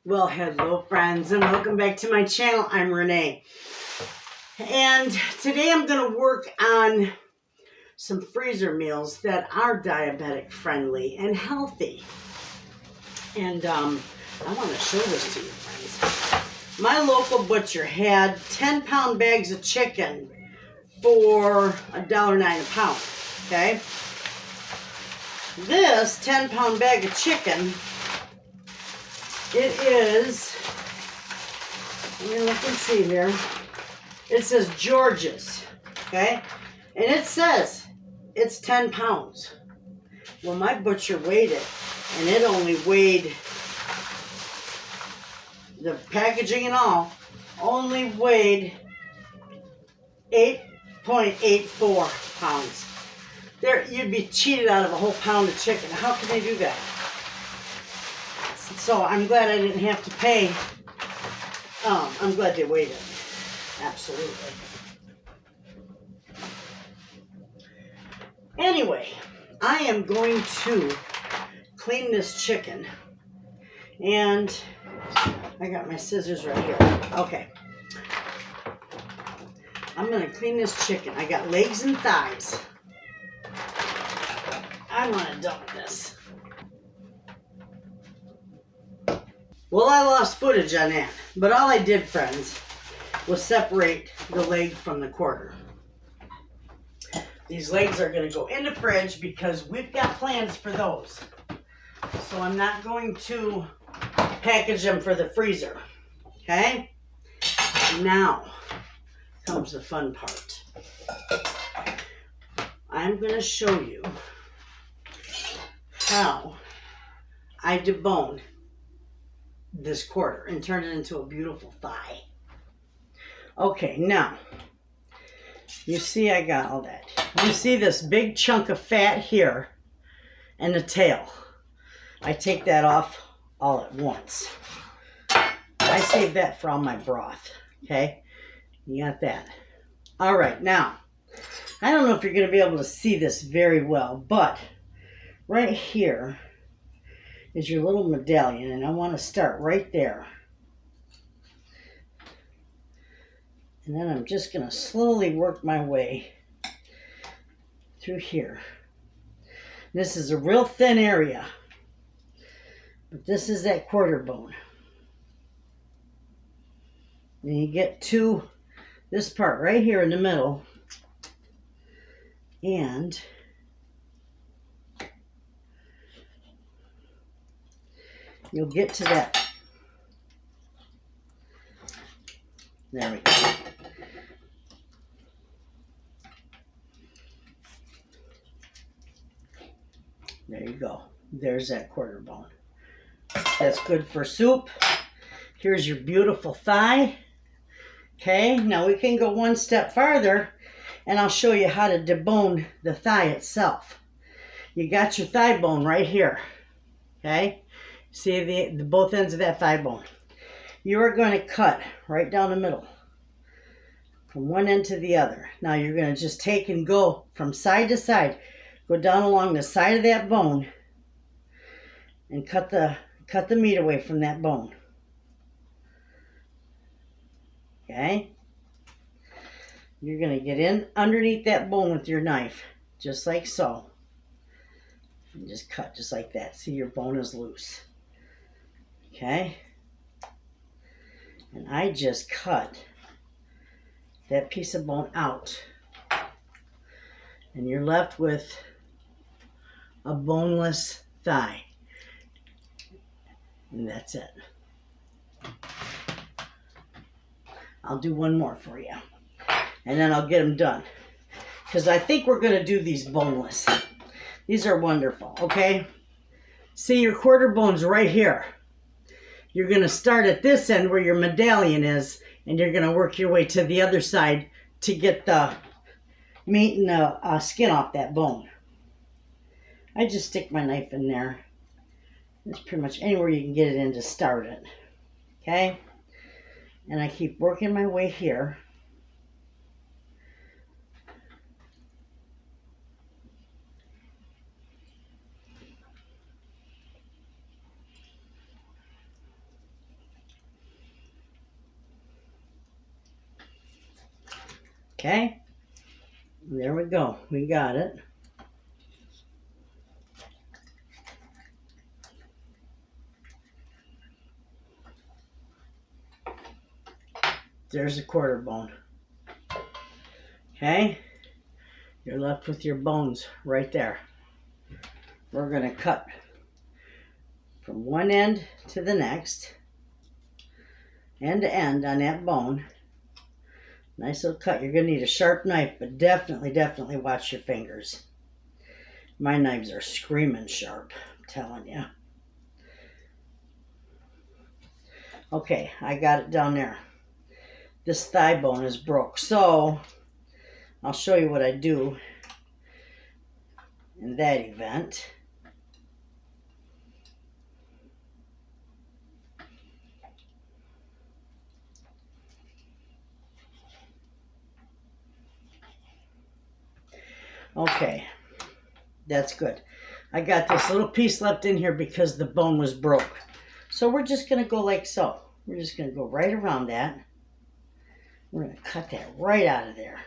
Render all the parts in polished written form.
Well, hello friends, and welcome back to my channel. I'm Renee, and today I'm going to work on some freezer meals that are diabetic friendly and healthy. And I want to show this to you, friends. My local butcher had 10-pound bags of chicken for $1.09 a pound. Okay, this 10-pound bag of chicken, it is, let me look and see here. It says George's, okay? And it says it's 10 pounds. Well, my butcher weighed it, and it only weighed, the packaging and all, only weighed 8.84 pounds. There, you'd be cheated out of a whole pound of chicken. How can they do that? So I'm glad I didn't have to pay. I'm glad they weighed it. Absolutely. Anyway, I am going to clean this chicken. And I got my scissors right here. Okay. I'm going to clean this chicken. I got legs and thighs. I want to dump this. Well, I lost footage on that, but all I did, friends, was separate the leg from the quarter. These legs are going to go in the fridge because we've got plans for those. So I'm not going to package them for the freezer. Okay? Now comes the fun part. I'm going to show you how I debone this quarter and turn it into a beautiful thigh. Okay, now, you see I got all that. You see this big chunk of fat here and the tail. I take that off all at once. I save that for all my broth, okay? You got that. All right, now, I don't know if you're going to be able to see this very well, but right here is your little medallion, and I want to start right there. And then I'm just going to slowly work my way through here. This is a real thin area, but this is that quarter bone. And you get to this part right here in the middle, and you'll get to that. There we go. There you go. There's that quarter bone. That's good for soup. Here's your beautiful thigh. Okay, now we can go one step farther, and I'll show you how to debone the thigh itself. You got your thigh bone right here. Okay, see the both ends of that thigh bone. You are going to cut right down the middle from one end to the other. Now you're going to just take and go from side to side. Go down along the side of that bone and cut the meat away from that bone. Okay? You're going to get in underneath that bone with your knife, just like so. And just cut just like that. See, your bone is loose. Okay? And I just cut that piece of bone out. And you're left with a boneless thigh. And that's it. I'll do one more for you. And then I'll get them done. Because I think we're going to do these boneless. These are wonderful, okay? See, your quarter bone's right here. You're going to start at this end where your medallion is, and you're going to work your way to the other side to get the meat and the skin off that bone. I just stick my knife in there. It's pretty much anywhere you can get it in to start it. Okay? And I keep working my way here. Okay, there we go. We got it. There's a quarter bone. Okay, you're left with your bones right there. We're going to cut from one end to the next, end to end on that bone. Nice little cut. You're going to need a sharp knife, but definitely watch your fingers. My knives are screaming sharp, I'm telling you. Okay, I got it down there. This thigh bone is broke, so I'll show you what I do in that event. Okay, that's good. I got this little piece left in here because the bone was broke. So we're just going to go like so. We're just going to go right around that. We're going to cut that right out of there.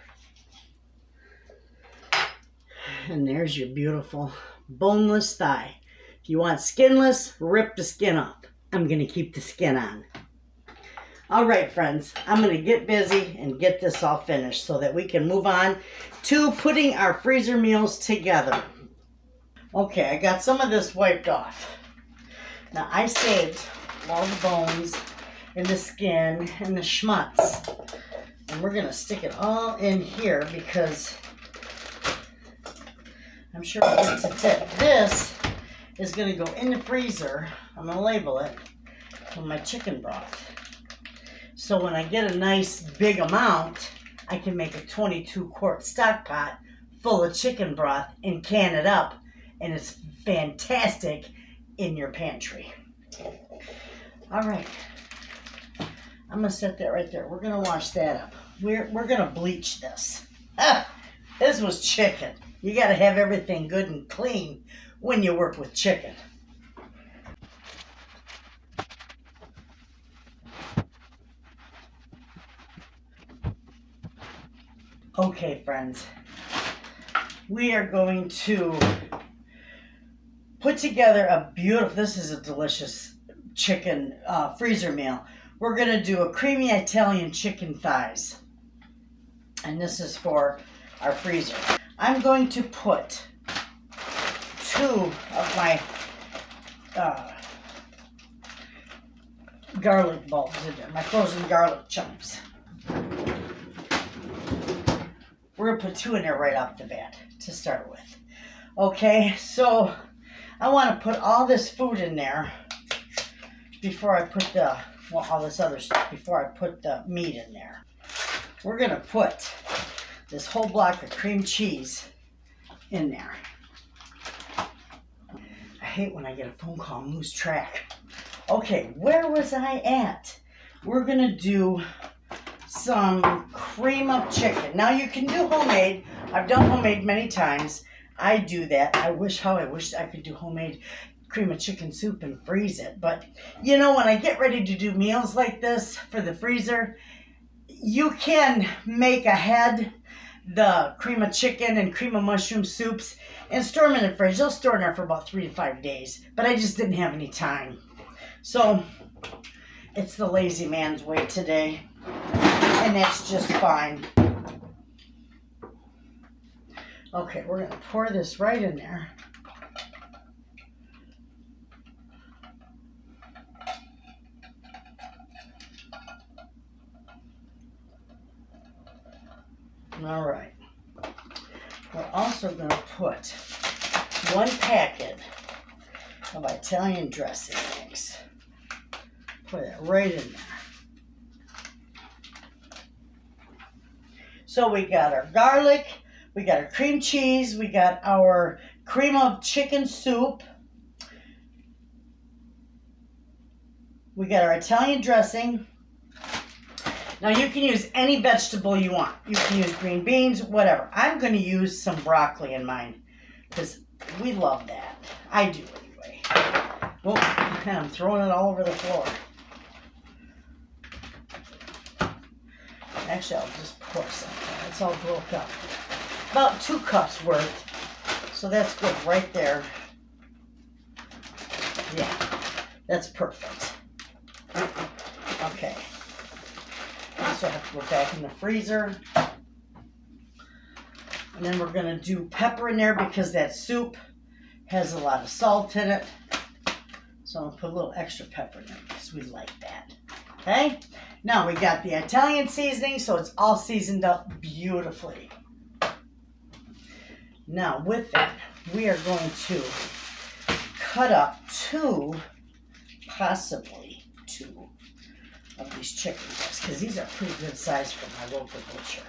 And there's your beautiful boneless thigh. If you want skinless, rip the skin up. I'm going to keep the skin on. All right, friends, I'm going to get busy and get this all finished so that we can move on to putting our freezer meals together. Okay, I got some of this wiped off. Now, I saved all the bones and the skin and the schmutz. And we're going to stick it all in here because I'm sure we'll get to fit. This is going to go in the freezer. I'm going to label it with my chicken broth. So when I get a nice big amount, I can make a 22-quart stock pot full of chicken broth and can it up. And it's fantastic in your pantry. All right. I'm going to set that right there. We're going to wash that up. We're going to bleach this. This was chicken. You got to have everything good and clean when you work with chicken. Okay, friends. We are going to put together a beautiful, this is a delicious chicken freezer meal. We're going to do a creamy Italian chicken thighs. And this is for our freezer. I'm going to put 2 of my garlic bulbs in there, my frozen garlic chunks. We're going to put 2 in there right off the bat to start with. Okay, so I want to put all this food in there before I put all this other stuff, before I put the meat in there. We're going to put this whole block of cream cheese in there. I hate when I get a phone call and lose track. Okay, where was I at? We're going to do some cream of chicken. Now you can do homemade. I've done homemade many times. I do that. I wish I could do homemade cream of chicken soup and freeze it. But you know, when I get ready to do meals like this for the freezer, you can make ahead the cream of chicken and cream of mushroom soups and store them in the fridge. They'll store in there for about 3 to 5 days. But I just didn't have any time. So it's the lazy man's way today. And that's just fine. Okay, we're going to pour this right in there. All right. We're also going to put 1 packet of Italian dressing mix. Put it right in there. So we got our garlic, we got our cream cheese, we got our cream of chicken soup, we got our Italian dressing. Now you can use any vegetable you want. You can use green beans, whatever. I'm going to use some broccoli in mine because we love that. I do anyway. Oh, I'm throwing it all over the floor. Actually, I'll just pour some. It's all broke up. About 2 cups worth. So that's good right there. Yeah, that's perfect. Okay. So I have to go back in the freezer. And then we're going to do pepper in there because that soup has a lot of salt in it. So I'm going to put a little extra pepper in there because we like that. Okay? Now we got the Italian seasoning, so it's all seasoned up beautifully. Now with that, we are going to cut up 2, possibly 2 of these chicken breasts because these are pretty good size for my local butcher.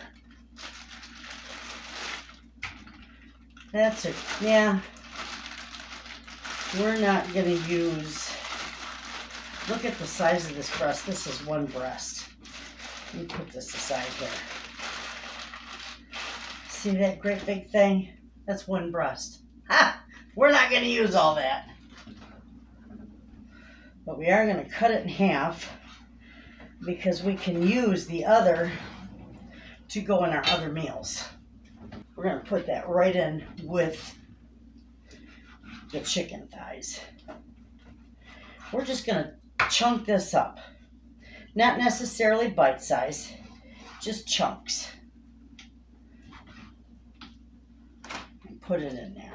That's it. Yeah. We're not going to use... Look at the size of this breast. This is 1 breast. Let me put this aside here. See that great big thing? That's 1 breast. Ha! We're not going to use all that. But we are going to cut it in half because we can use the other to go in our other meals. We're going to put that right in with the chicken thighs. We're just going to chunk this up. Not necessarily bite size, just chunks. And put it in there.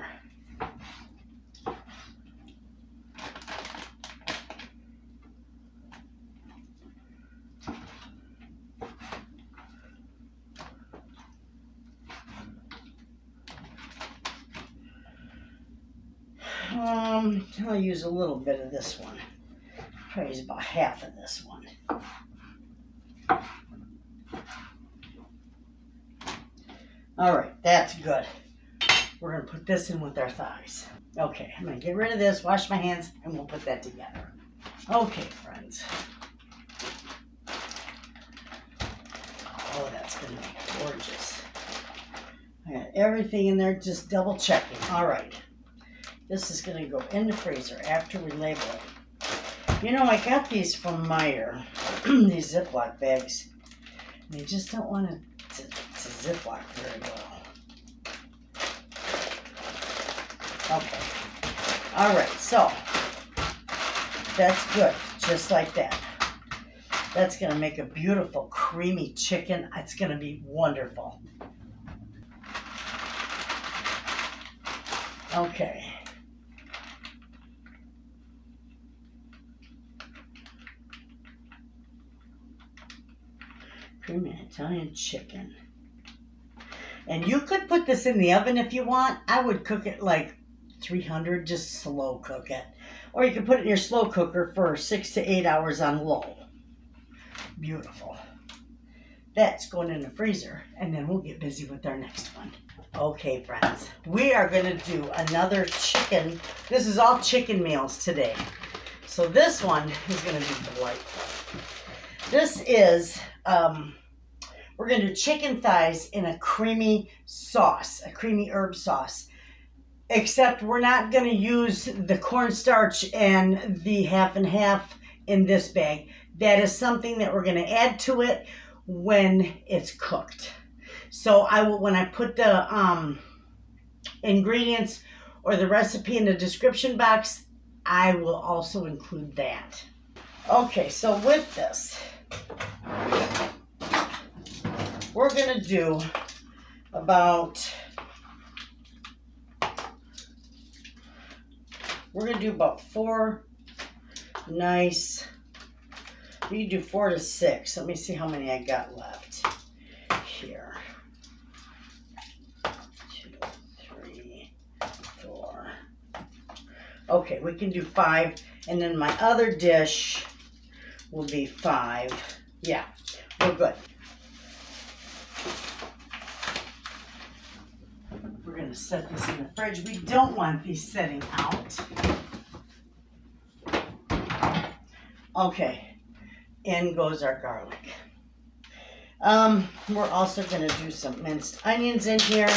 I'll use a little bit of this one. Probably use about half of this one. All right, that's good. We're going to put this in with our thighs. Okay, I'm going to get rid of this, wash my hands, and we'll put that together. Okay, friends. Oh, that's going to be gorgeous. I got everything in there, just double checking. All right. This is going to go in the freezer after we label it. You know, I got these from Meijer, these Ziploc bags. They just don't want to Ziploc very well. Okay. All right, so that's good, just like that. That's going to make a beautiful creamy chicken. It's going to be wonderful. Okay. Creamy Italian chicken. And you could put this in the oven if you want. I would cook it like 300, just slow cook it. Or you could put it in your slow cooker for 6 to 8 hours on low. Beautiful. That's going in the freezer, and then we'll get busy with our next one. Okay, friends, we are going to do another chicken. This is all chicken meals today. So this one is going to be delightful. This is, we're going to do chicken thighs in a creamy sauce, a creamy herb sauce. Except we're not going to use the cornstarch and the half and half in this bag. That is something that we're going to add to it when it's cooked. So I will, when I put the ingredients or the recipe in the description box, I will also include that. Okay, so with this, we're going to do about 4 nice, you can do 4 to 6. Let me see how many I got left here. 2, 3, 4. Okay, we can do 5. And then my other dish will be 5. Yeah, we're good. We're going to set this in the fridge. We don't want these setting out. Okay, in goes our garlic. We're also going to do some minced onions in here.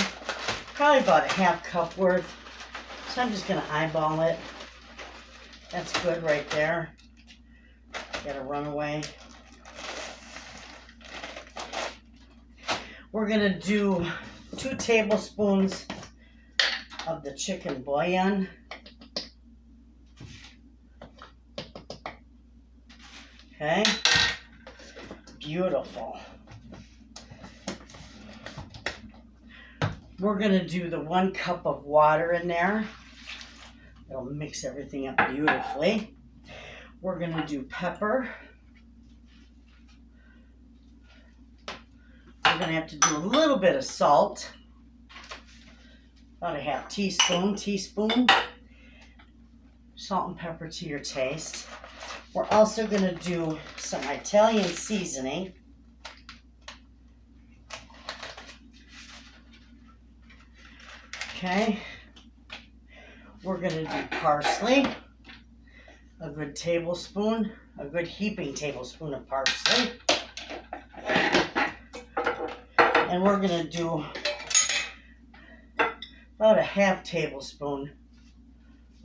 Probably about a ½ cup worth. So I'm just going to eyeball it. That's good right there. Got to run away. We're gonna do 2 tablespoons of the chicken bouillon. Okay, beautiful. We're gonna do the 1 cup of water in there. It'll mix everything up beautifully. We're gonna do pepper. We're gonna have to do a little bit of salt. About a half teaspoon. Salt and pepper to your taste. We're also gonna do some Italian seasoning. Okay. We're gonna do parsley. A good tablespoon, a good heaping tablespoon of parsley. And we're gonna do about a half tablespoon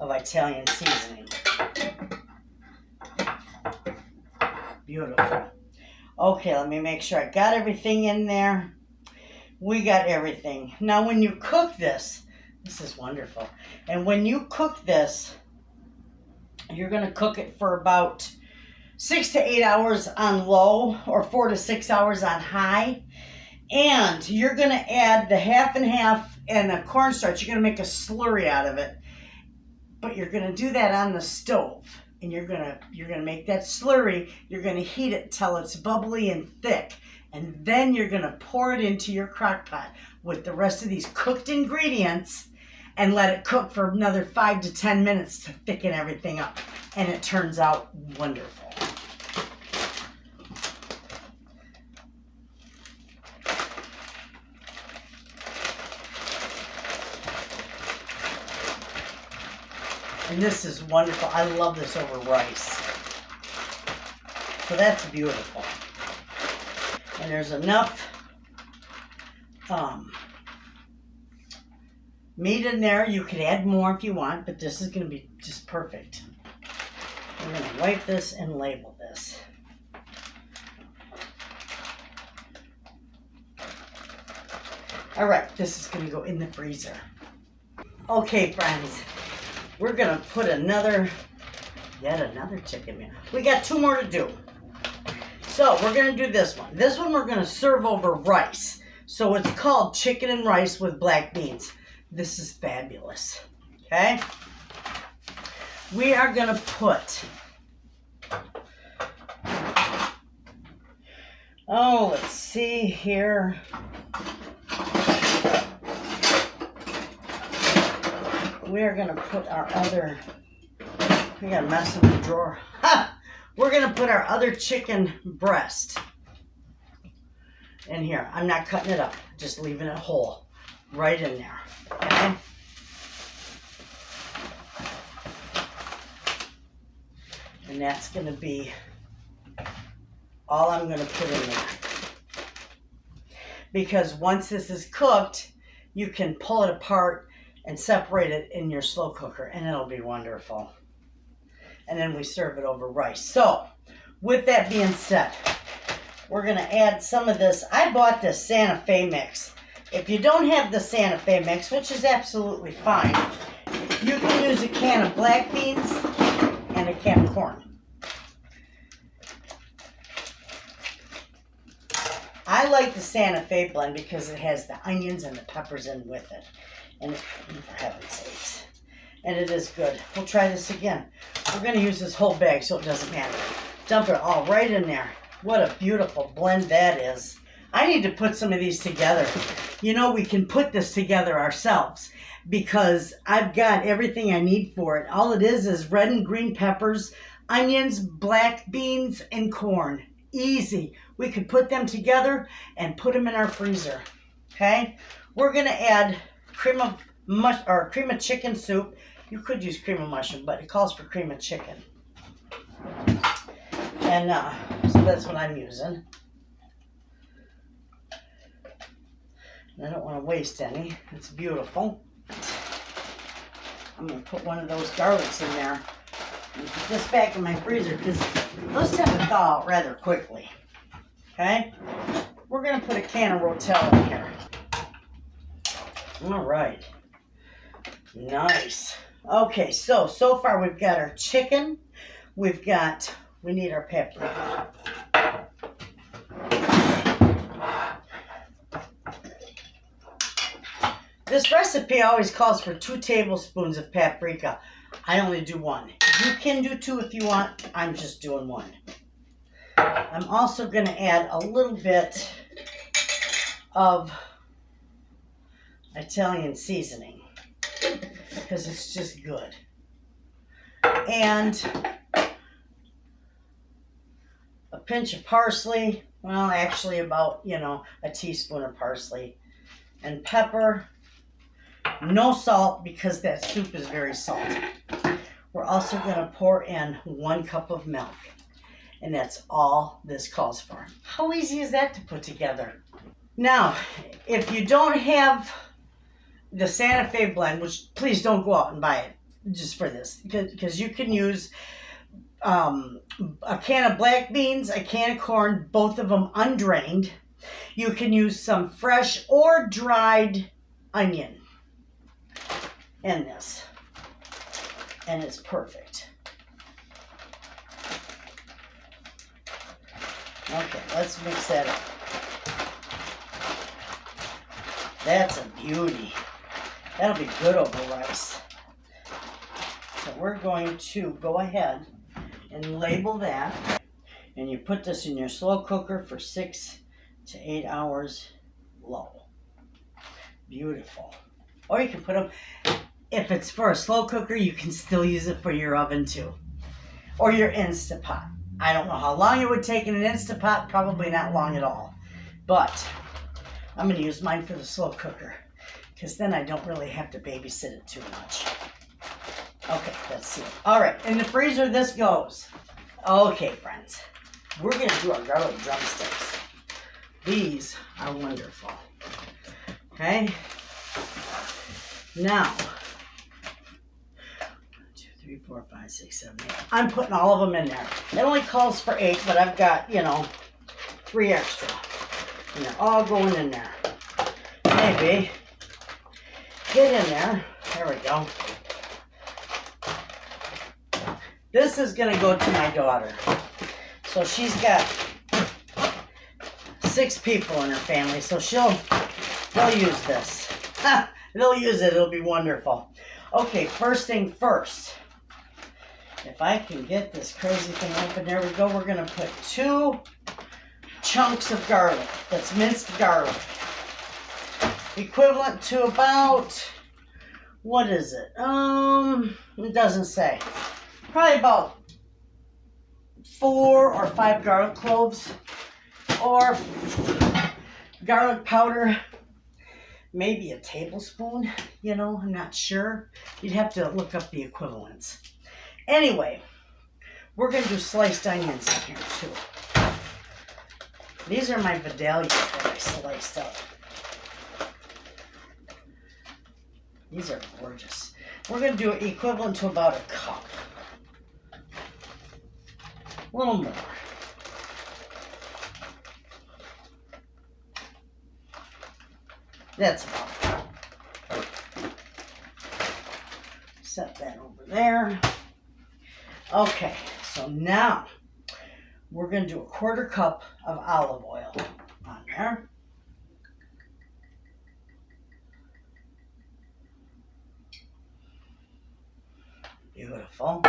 of Italian seasoning. Beautiful. Okay, let me make sure I got everything in there. We got everything. Now when you cook this is wonderful. And when you cook this, you're going to cook it for about 6 to 8 hours on low or 4 to 6 hours on high. And you're going to add the half and half and a cornstarch. You're going to make a slurry out of it. But you're going to do that on the stove. And you're gonna make that slurry. You're gonna heat it till it's bubbly and thick, and then you're gonna pour it into your crock pot with the rest of these cooked ingredients, and let it cook for another 5 to 10 minutes to thicken everything up. And it turns out wonderful. And this is wonderful. I love this over rice. So that's beautiful. And there's enough meat in there. You could add more if you want, but this is going to be just perfect. We're going to wipe this and label this. All right, this is going to go in the freezer. Okay, friends. We're going to put yet another chicken meal. We got 2 more to do. So we're going to do this one. This one we're going to serve over rice. So it's called chicken and rice with black beans. This is fabulous. Okay? We are going to put, let's see here. We are going to put our other, we got a mess in the drawer. We're going to put our other chicken breast in here. I'm not cutting it up, just leaving it whole right in there. Okay? And that's going to be all I'm going to put in there. Because once this is cooked, you can pull it apart and separate it in your slow cooker, and it'll be wonderful. And then we serve it over rice. So, with that being said, we're going to add some of this. I bought this Santa Fe mix. If you don't have the Santa Fe mix, which is absolutely fine, you can use a can of black beans and a can of corn. I like the Santa Fe blend because it has the onions and the peppers in with it. And for heaven's sakes. And it is good. We'll try this again. We're going to use this whole bag so it doesn't matter. Dump it all right in there. What a beautiful blend that is. I need to put some of these together. You know, we can put this together ourselves because I've got everything I need for it. All it is red and green peppers, onions, black beans, and corn. Easy. We could put them together and put them in our freezer. Okay? We're going to add cream of chicken soup. You could use cream of mushroom, but it calls for cream of chicken. And so that's what I'm using. And I don't want to waste any. It's beautiful. I'm going to put one of those garlics in there and put this back in my freezer because those tend to thaw out rather quickly. Okay? we're going to put a can of Rotel in here. All right. Nice. Okay, so far we've got our chicken. We need our paprika. This recipe always calls for 2 tablespoons of paprika. I only do 1. You can do 2 if you want. I'm just doing 1. I'm also going to add a little bit of Italian seasoning because it's just good. And a pinch of parsley. Well, actually about, a teaspoon of parsley. And pepper. No salt because that soup is very salty. We're also going to pour in 1 cup of milk. And that's all this calls for. How easy is that to put together? Now, if you don't have the Santa Fe blend, which please don't go out and buy it just for this, because you can use a can of black beans, a can of corn, both of them undrained. You can use some fresh or dried onion in this, and it's perfect. Okay, let's mix that up. That's a beauty. That'll be good over rice. So we're going to go ahead and label that, and you put this in your slow cooker for 6 to 8 hours low. Beautiful. Or you can put them, if it's for a slow cooker, you can still use it for your oven too. Or your Instapot. I don't know how long it would take in an Instapot, probably not long at all. But I'm going to use mine for the slow cooker because then I don't really have to babysit it too much. Okay, let's see. All right, in the freezer this goes. Okay, friends, we're going to do our garlic drumsticks. These are wonderful. Okay. Now, 1, 2, 3, 4, 5, 6, 7, 8. I'm putting all of them in there. It only calls for 8, but I've got, 3 extra. And they're all going in there. Maybe. Get in there. There we go. This is going to go to my daughter. So she's got 6 people in her family, so they'll use this. They'll use it. It'll be wonderful. Okay, first thing first. If I can get this crazy thing open, there we go. We're going to put 2 chunks of garlic. That's minced garlic. Equivalent to about, what is it? It doesn't say. Probably about 4 or 5 garlic cloves. Or garlic powder. Maybe a tablespoon, I'm not sure. You'd have to look up the equivalents. Anyway, we're going to do sliced onions in here too. These are my Vidalias that I sliced up. These are gorgeous. We're going to do it equivalent to about a cup. A little more. That's about it. Set that over there. Okay, so now we're going to do a 1/4 cup of olive oil on there. Beautiful.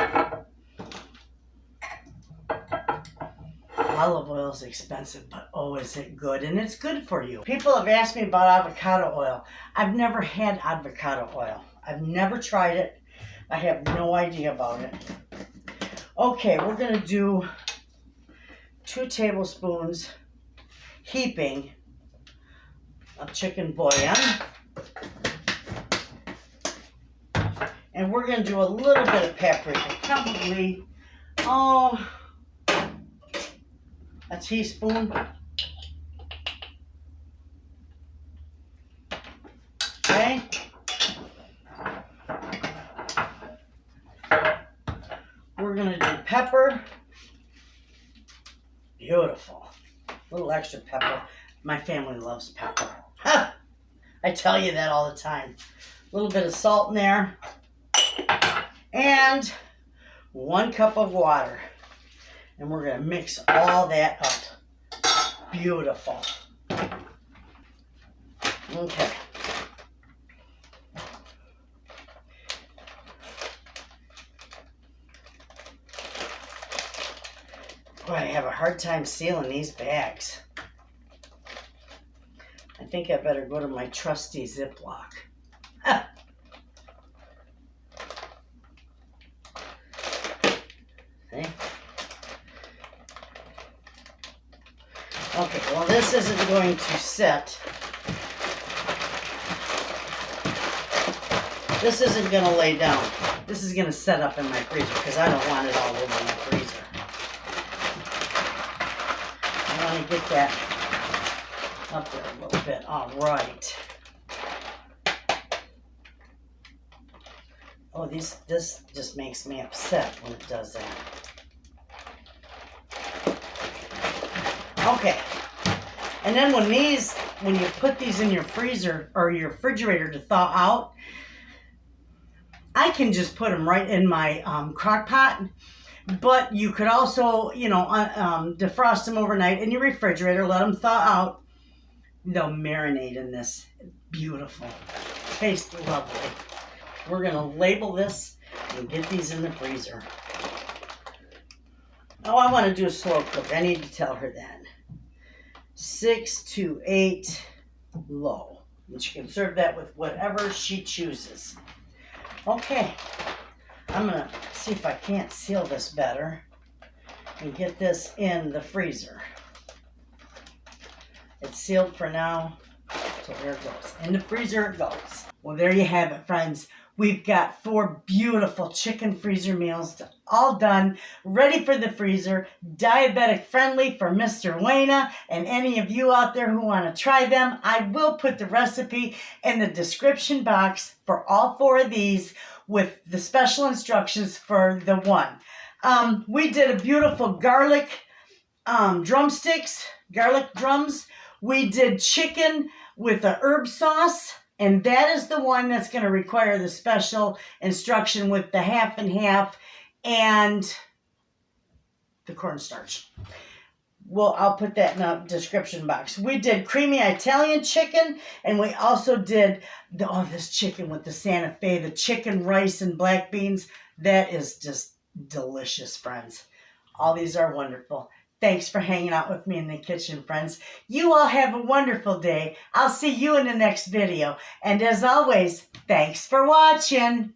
Olive oil is expensive, but oh, is it good? And it's good for you. People have asked me about avocado oil. I've never had avocado oil. I've never tried it. I have no idea about it. Okay, we're going to do 2 tablespoons heaping of chicken bouillon. And we're going to do a little bit of paprika. Probably, a teaspoon. Okay. We're going to do pepper. Beautiful. A little extra pepper. My family loves pepper. Ha! I tell you that all the time. A little bit of salt in there. And 1 cup of water. And we're going to mix all that up. Beautiful. Okay. Boy, I have a hard time sealing these bags. I think I better go to my trusty Ziploc. See? Okay, well this isn't going to set. This isn't going to lay down. This is going to set up in my freezer because I don't want it all over my freezer. I want to get that up there a little bit. All right. Oh, this just makes me upset when it does that. Okay. And then when you put these in your freezer or your refrigerator to thaw out, I can just put them right in my crock pot. But you could also, defrost them overnight in your refrigerator, let them thaw out. They'll marinate in this. Beautiful. Tastes lovely. We're going to label this and get these in the freezer. Oh, I want to do a slow cook. I need to tell her that. 6 to 8 low. And she can serve that with whatever she chooses. Okay. I'm going to see if I can't seal this better and get this in the freezer. It's sealed for now, so there it goes. In the freezer it goes. Well, there you have it, friends. We've got 4 beautiful chicken freezer meals all done, ready for the freezer, diabetic friendly for Mr. Wayna and any of you out there who want to try them. I will put the recipe in the description box for all 4 of these with the special instructions for the one. We did a beautiful garlic drumsticks, garlic drums. We did chicken with a herb sauce. And that is the one that's going to require the special instruction with the half and half and the cornstarch. Well, I'll put that in the description box. We did creamy Italian chicken, and we also did this chicken with the Santa Fe, the chicken, rice, and black beans. That is just delicious, friends. All these are wonderful. Thanks for hanging out with me in the kitchen, friends. You all have a wonderful day. I'll see you in the next video. And as always, thanks for watching.